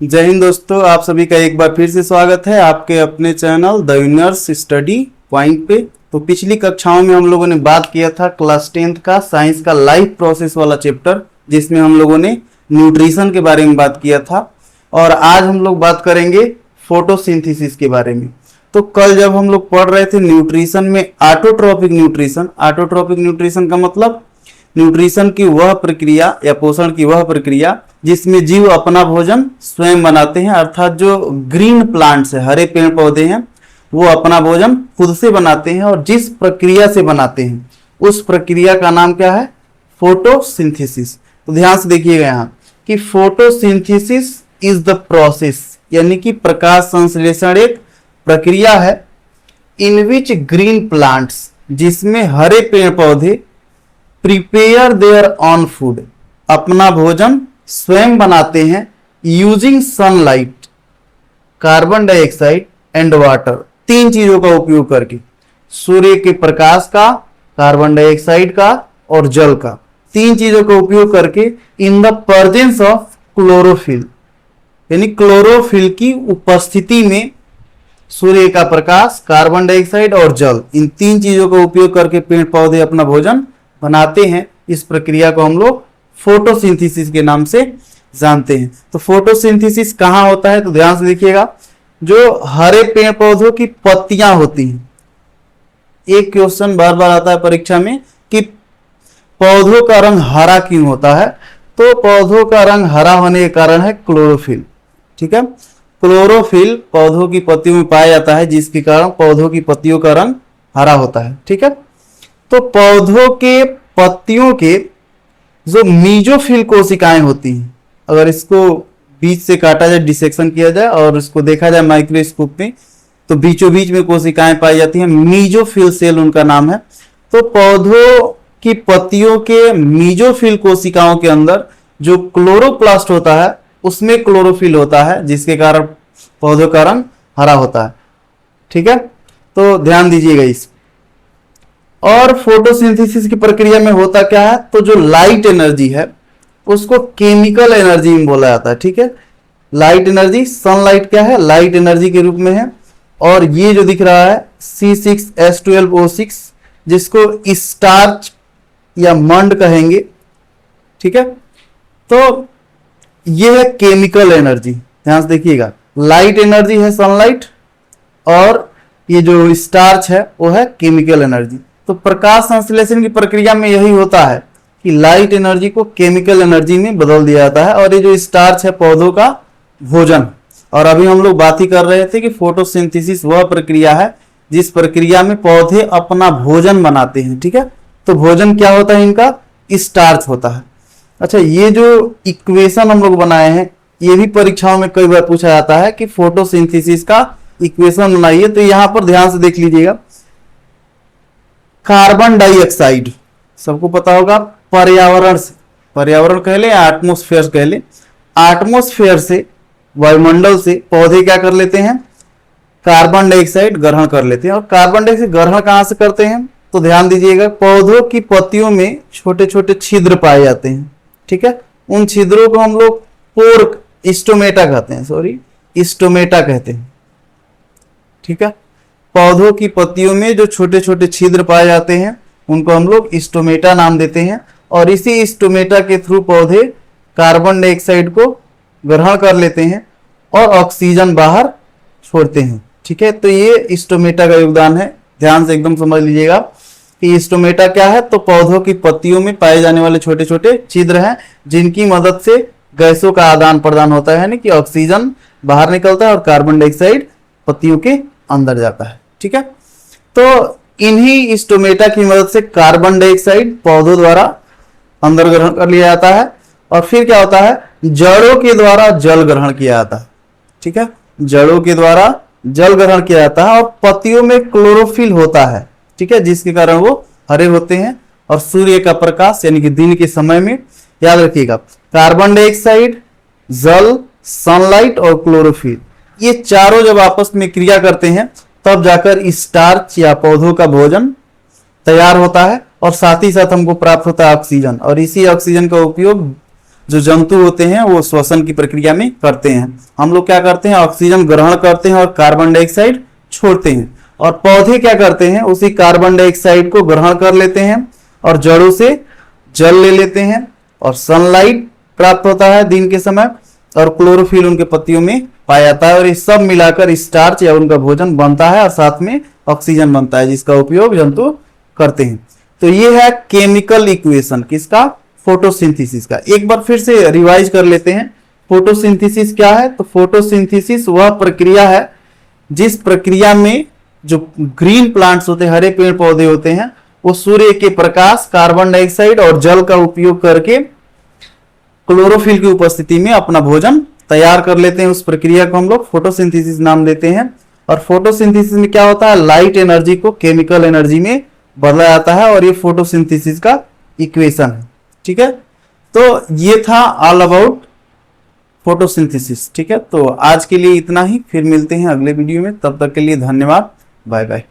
जय हिंद दोस्तों, आप सभी का एक बार फिर से स्वागत है आपके अपने channel the winners study point पे। तो पिछली कक्षाओं में हम लोगों ने बात किया था क्लास 10th का साइंस का लाइफ प्रोसेस वाला चैप्टर, जिसमें हम लोगों ने न्यूट्रिशन के बारे में बात किया था। और आज हम लोग बात करेंगे फोटोसिंथेसिस के बारे में। तो कल जब हम लोग पढ़ रहे थे न्यूट्रिशन में ऑटोट्रोपिक न्यूट्रिशन का मतलब न्यूट्रिशन की वह प्रक्रिया या पोषण की वह प्रक्रिया जिसमें जीव अपना भोजन स्वयं बनाते हैं, अर्थात जो ग्रीन प्लांट्स है, हरे पेड़ पौधे हैं, वो अपना भोजन खुद से बनाते हैं। और जिस प्रक्रिया से बनाते हैं उस प्रक्रिया का नाम क्या है? फोटोसिंथेसिस। तो ध्यान से देखिएगा यहाँ कि फोटोसिंथेसिस इज द प्रोसेस, यानी कि प्रकाश संश्लेषण एक प्रक्रिया है इन विच ग्रीन प्लांट्स, जिसमें हरे पेड़ पौधे प्रिपेयर देयर ऑन फूड, अपना भोजन स्वयं बनाते हैं using sunlight, carbon dioxide and water, तीन चीजों का उपयोग करके, सूर्य के प्रकाश का, कार्बन डाइऑक्साइड का और जल का, तीन चीजों का उपयोग करके in the presence of chlorophyll, यानी क्लोरोफिल की उपस्थिति में सूर्य का प्रकाश, कार्बन डाइऑक्साइड और जल, इन तीन चीजों का उपयोग करके पेड़ पौधे अपना भोजन बनाते हैं। इस प्रक्रिया को हम लोग फोटोसिंथेसिस के नाम से जानते हैं। तो फोटोसिंथेसिस कहां होता है? तो ध्यान से देखिएगा, जो हरे पेड़ पौधों की पत्तियां होती हैं, एक क्वेश्चन बार बार आता है परीक्षा में कि पौधों का रंग हरा क्यों होता है? तो पौधों का रंग हरा होने के कारण है क्लोरोफिल। ठीक है, क्लोरोफिल पौधों की पत्तियों में पाया जाता है, जिसके कारण पौधों की पत्तियों का रंग हरा होता है। ठीक है, तो पौधों के पत्तियों के जो मीजोफिल कोशिकाएं होती हैं, अगर इसको बीच से काटा जाए, डिसेक्शन किया जाए और इसको देखा जाए माइक्रोस्कोप में, तो बीचों बीच में कोशिकाएं पाई जाती हैं, मीजोफिल सेल उनका नाम है। तो पौधों की पत्तियों के मीजोफिल कोशिकाओं के अंदर जो क्लोरोप्लास्ट होता है उसमें क्लोरोफिल होता है, जिसके कारण पौधों का रंग हरा होता है। ठीक है, तो ध्यान दीजिएगा इस। और फोटोसिंथेसिस की प्रक्रिया में होता क्या है? तो जो लाइट एनर्जी है उसको केमिकल एनर्जी में बोला जाता है। ठीक है, लाइट एनर्जी, सनलाइट क्या है? लाइट एनर्जी के रूप में है। और ये जो दिख रहा है C6H12O6, जिसको स्टार्च या मंड कहेंगे। ठीक है, तो ये है केमिकल एनर्जी। ध्यान से देखिएगा, लाइट एनर्जी है सनलाइट, और ये जो स्टार्च है वो है केमिकल एनर्जी। तो प्रकाश संश्लेषण की प्रक्रिया में यही होता है कि लाइट एनर्जी को केमिकल एनर्जी में बदल दिया जाता है, और ये जो स्टार्च है पौधों का भोजन। और अभी हम लोग बात ही कर रहे थे कि फोटोसिंथेसिस वह प्रक्रिया है जिस प्रक्रिया में पौधे अपना भोजन बनाते हैं। ठीक है, तो भोजन क्या होता है इनका? स्टार्च होता है। अच्छा, ये जो इक्वेशन हम लोग बनाए हैं, ये भी परीक्षाओं में कई बार पूछा जाता है कि फोटोसिंथेसिस का इक्वेशन बनाइए। तो यहां पर ध्यान से देख लीजिएगा, कार्बन डाइऑक्साइड सबको पता होगा, पर्यावरण से, पर्यावरण कह ले या एटमोस्फेयर कह ले, एटमोस्फेयर से, वायुमंडल से पौधे क्या कर लेते हैं? कार्बन डाइऑक्साइड ग्रहण कर लेते हैं। और कार्बन डाइऑक्साइड ग्रहण कहां से करते हैं? तो ध्यान दीजिएगा, पौधों की पत्तियों में छोटे छोटे छिद्र पाए जाते हैं। ठीक है, उन छिद्रों को हम लोग पोर स्टोमेटा कहते हैं, स्टोमेटा कहते हैं। ठीक है, पौधों की पत्तियों में जो छोटे छोटे छिद्र पाए जाते हैं उनको हम लोग स्टोमेटा नाम देते हैं। और इसी स्टोमेटा के थ्रू पौधे कार्बन डाइऑक्साइड को ग्रहण कर लेते हैं और ऑक्सीजन बाहर छोड़ते हैं। ठीक है, तो ये स्टोमेटा का योगदान है। ध्यान से एकदम समझ लीजिएगा कि स्टोमेटा क्या है? तो पौधों की पत्तियों में पाए जाने वाले छोटे छोटे छिद्र हैं, जिनकी मदद से गैसों का आदान प्रदान होता है, यानी कि ऑक्सीजन बाहर निकलता है और कार्बन डाइऑक्साइड पत्तियों के अंदर जाता है। ठीक है, तो इन्हीं स्टोमेटा की मदद से कार्बन डाइऑक्साइड पौधों द्वारा अंदर ग्रहण कर लिया जाता है, और फिर क्या होता है? जड़ों के द्वारा जल ग्रहण किया जाता है। ठीक है, जड़ों के द्वारा जल ग्रहण किया जाता है, और पत्तियों में क्लोरोफिल होता है। ठीक है, जिसके कारण वो हरे होते हैं। और सूर्य का प्रकाश, यानी कि दिन के समय में, याद रखिएगा, कार्बन डाइऑक्साइड, जल, सनलाइट और क्लोरोफिल, ये चारों जब आपस में क्रिया करते हैं तब जाकर स्टार्च या पौधों का भोजन तैयार होता है, और साथ ही साथ हमको प्राप्त होता है ऑक्सीजन। और इसी ऑक्सीजन का उपयोग जो जंतु होते हैं वो श्वसन की प्रक्रिया में करते हैं। हम लोग क्या करते हैं, ऑक्सीजन ग्रहण करते हैं और कार्बन डाइऑक्साइड छोड़ते हैं। और पौधे क्या करते हैं, उसी कार्बन डाइऑक्साइड को ग्रहण कर लेते हैं और जड़ों से जल ले लेते हैं और सनलाइट प्राप्त होता है दिन के समय, और क्लोरोफिल उनके पत्तियों में पाया जाता है, और ये सब मिलाकर स्टार्च या उनका भोजन बनता है और साथ में ऑक्सीजन बनता है जिसका उपयोग जंतु करते हैं। तो ये है केमिकल इक्वेशन किसका, फोटोसिंथेसिस का। एक बार फिर से रिवाइज कर लेते हैं, फोटोसिंथेसिस क्या है। तो फोटोसिंथेसिस वह प्रक्रिया है जिस प्रक्रिया में जो ग्रीन प्लांट्स होते हैं, हरे पेड़ पौधे होते हैं, वो सूर्य के प्रकाश, कार्बन डाइऑक्साइड और जल का उपयोग करके क्लोरोफिल की उपस्थिति में अपना भोजन तैयार कर लेते हैं। उस प्रक्रिया को हम लोग फोटोसिंथेसिस नाम देते हैं। और फोटोसिंथेसिस में क्या होता है, लाइट एनर्जी को केमिकल एनर्जी में बदला जाता है, और ये फोटोसिंथेसिस का इक्वेशन है। ठीक है, तो ये था ऑल अबाउट फोटोसिंथेसिस। ठीक है, तो आज के लिए इतना ही, फिर मिलते हैं अगले वीडियो में। तब तक के लिए धन्यवाद, बाय बाय।